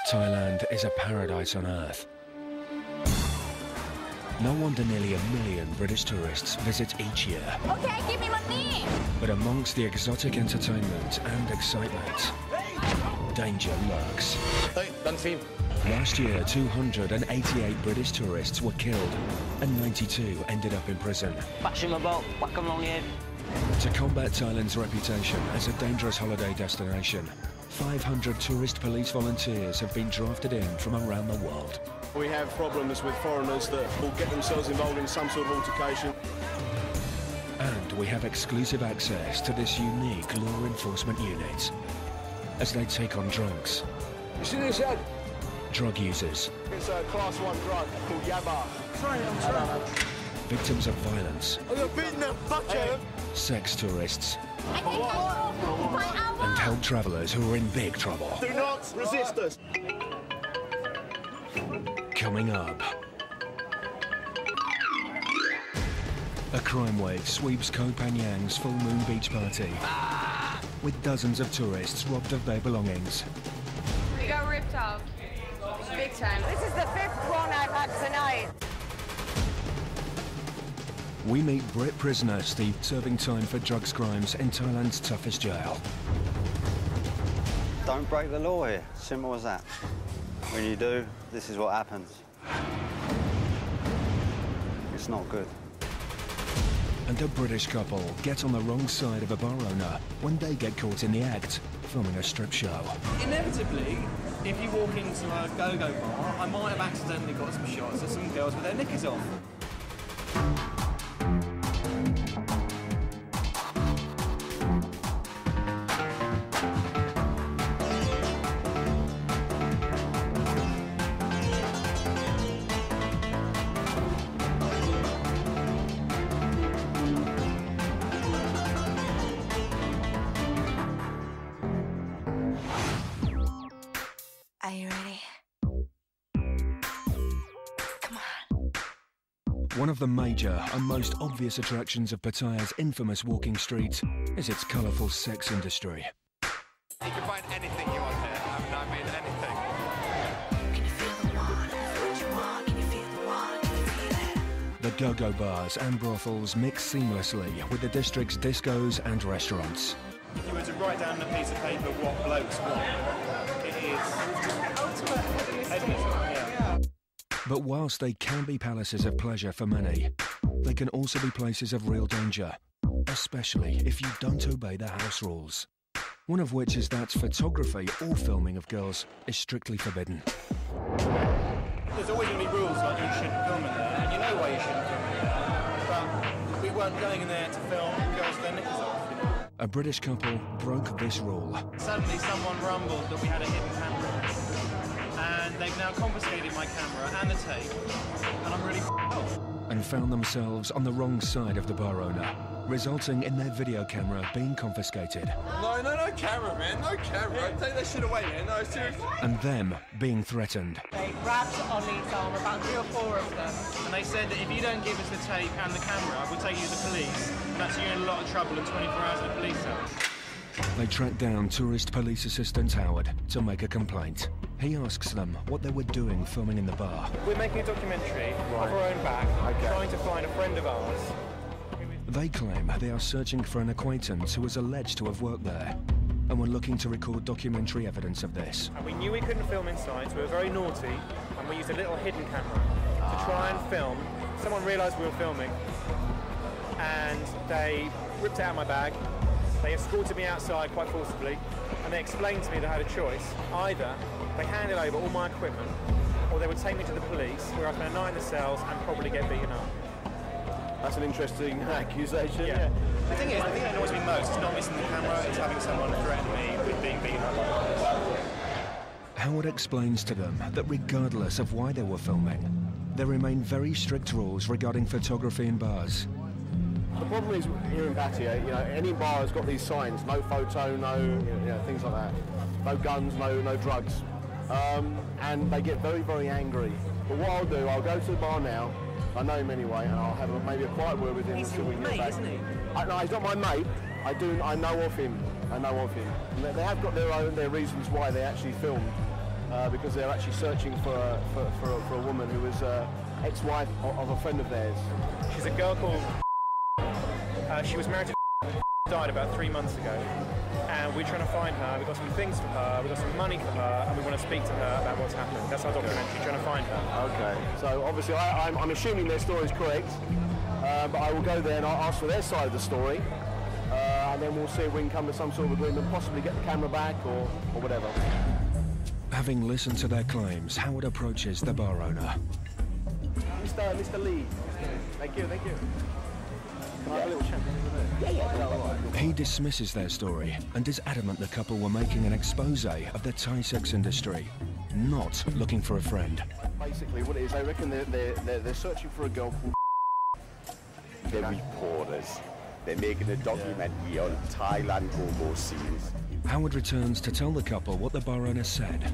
Thailand is a paradise on earth. No wonder nearly 1 million British tourists visit each year. Okay, give me money! But amongst the exotic entertainment and excitement, danger lurks. Hey, done film. Last year, 288 British tourists were killed and 92 ended up in prison. To combat Thailand's reputation as a dangerous holiday destination, 500 tourist police volunteers have been drafted in from around the world. We have problems with foreigners that will get themselves involved in some sort of altercation. And we have exclusive access to this unique law enforcement unit as they take on drugs. You see this head? Drug users. It's a class 1 drug called yaba. I'm Victims of violence. Oh, you're beating them, fuck you! Sex tourists. I think I And help travellers who are in big trouble. Do not resist us! Coming up. A crime wave sweeps Koh Phangan's full moon beach party. With dozens of tourists robbed of their belongings. We got ripped off. Big time. This is the 5th one I've had tonight. We meet Brit prisoner Steve serving time for drugs crimes in Thailand's toughest jail. Don't break the law here. Simple as that. When you do, this is what happens. It's not good. And a British couple get on the wrong side of a bar owner when they get caught in the act, filming a strip show. Inevitably, if you walk into a go-go bar, I might have accidentally got some shots of some girls with their knickers off. Are you ready? Come on. One of the major and most obvious attractions of Pattaya's infamous walking street is its colourful sex industry. You can find anything you want here. I mean anything. Can you feel the one? What you want? Can you feel the one? Can you feel it? The go-go bars and brothels mix seamlessly with the district's discos and restaurants. If you were to write down on a piece of paper what blokes want, it is hedonism, yeah. But whilst they can be palaces of pleasure for many, they can also be places of real danger, especially if you don't obey the house rules. One of which is that photography or filming of girls is strictly forbidden. There's always going to be rules like you shouldn't film in there, and you know why you shouldn't film in there. But we weren't going in there to film girls with their knickers off, you know. A British couple broke this rule. Suddenly someone rumbled that we had a hidden camera, and they've now confiscated my camera and the tape, and I'm really off. And found themselves on the wrong side of the bar owner, resulting in their video camera being confiscated. No camera, man. No camera. Take that shit away, man. No, seriously. And them being threatened. They grabbed Ollie's arm, about 3 or 4 of them. And they said that if you don't give us the tape and the camera, we'll take you to the police. And that's you in a lot of trouble and 24 hours in a police cell. They tracked down tourist police assistant Howard to make a complaint. He asks them what they were doing filming in the bar. We're making a documentary of our own back, trying to find a friend of ours. They claim they are searching for an acquaintance who was alleged to have worked there and were looking to record documentary evidence of this. And we knew we couldn't film inside, so we were very naughty, and we used a little hidden camera to try and film. Someone realised we were filming, and they ripped it out of my bag. They escorted me outside quite forcibly, and they explained to me that I had a choice. Either they handed over all my equipment, or they would take me to the police, where I'd spend a night in the cells and probably get beaten up. That's an interesting accusation. Yeah. The thing that annoys me most is not missing the camera, it's having someone threaten me with being beaten up. Howard explains to them that regardless of why they were filming, there remain very strict rules regarding photography in bars. The problem is here in Pattaya, any bar has got these signs: no photo, no, things like that. No guns, no drugs. And they get very, very angry. But what I'll do, I'll go to the bar now. I know him anyway, and I'll have maybe a quiet word with him until we get back. Isn't he? No, he's not my mate. I know of him. And they have got their reasons why they actually filmed. because they're actually searching for a woman who was ex-wife of a friend of theirs. She's a girl called... she was married to died about 3 months ago, and we're trying to find her. We've got some things for her, we've got some money for her, and we want to speak to her about what's happened. That's our documentary, trying to find her. Okay, so obviously I'm assuming their story is correct, but I will go there and I'll ask for their side of the story, and then we'll see if we can come to some sort of agreement, possibly get the camera back or whatever. Having listened to their claims, Howard approaches the bar owner. Mr. Lee. Thank you. Can I have a little chat? Yeah. He dismisses their story and is adamant the couple were making an expose of the Thai sex industry, not looking for a friend. Basically what it is, they reckon they're searching for a girl called... They're reporters. They're making a documentary on Thailand hobo scenes. Howard returns to tell the couple what the bar owner said.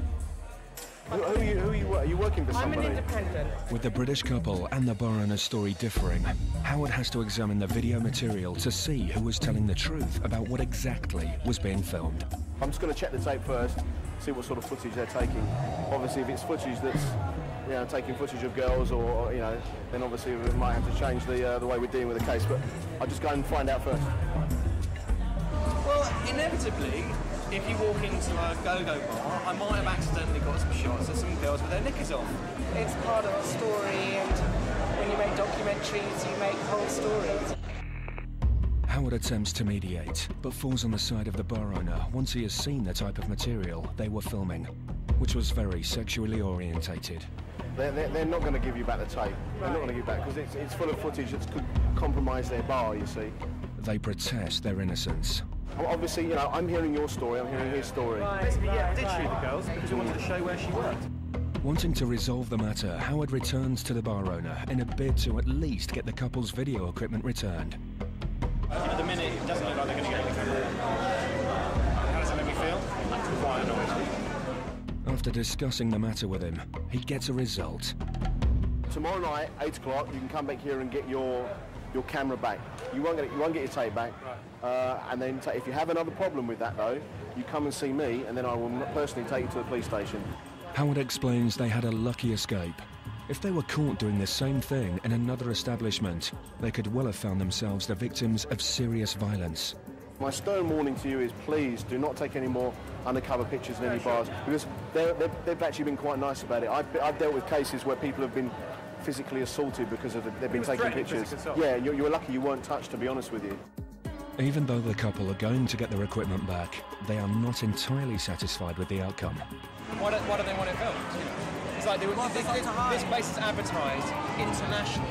Who are you working for somebody? I'm an independent. With the British couple and the bar owner's story differing, Howard has to examine the video material to see who was telling the truth about what exactly was being filmed. I'm just going to check the tape first, see what sort of footage they're taking. Obviously, if it's footage that's, taking footage of girls, or then obviously we might have to change the way we're dealing with the case. But I'll just go and find out first. Well, inevitably, if you walk into a go-go bar, I might have accidentally got some shots of some girls with their knickers on. It's part of the story, and when you make documentaries, you make whole stories. Howard attempts to mediate, but falls on the side of the bar owner once he has seen the type of material they were filming, which was very sexually orientated. They're not going to give you back the tape. They're not going to give you back, because it's full of footage that could compromise their bar, you see. They protest their innocence. Well, obviously, I'm hearing your story, I'm hearing his story. Basically, yeah, I did shoot the girls because we wanted to show where she worked. Wanting to resolve the matter, Howard returns to the bar owner in a bid to at least get the couple's video equipment returned. At the minute, it doesn't look like they're going to get the camera. How does that make me feel? Quite annoyed. After discussing the matter with him, he gets a result. Tomorrow night, 8 o'clock, you can come back here and get your camera back. You won't get your tape back. Right. And then if you have another problem with that, though, you come and see me, and then I will personally take you to the police station. Howard explains they had a lucky escape. If they were caught doing the same thing in another establishment, they could well have found themselves the victims of serious violence. My stern warning to you is, please do not take any more undercover pictures in any bars, because they've actually been quite nice about it. I've dealt with cases where people have been physically assaulted because they've been taking pictures. Yeah, you're lucky you weren't touched, to be honest with you. Even though the couple are going to get their equipment back, they are not entirely satisfied with the outcome. Why don't they want it filmed? It's like this place is advertised internationally.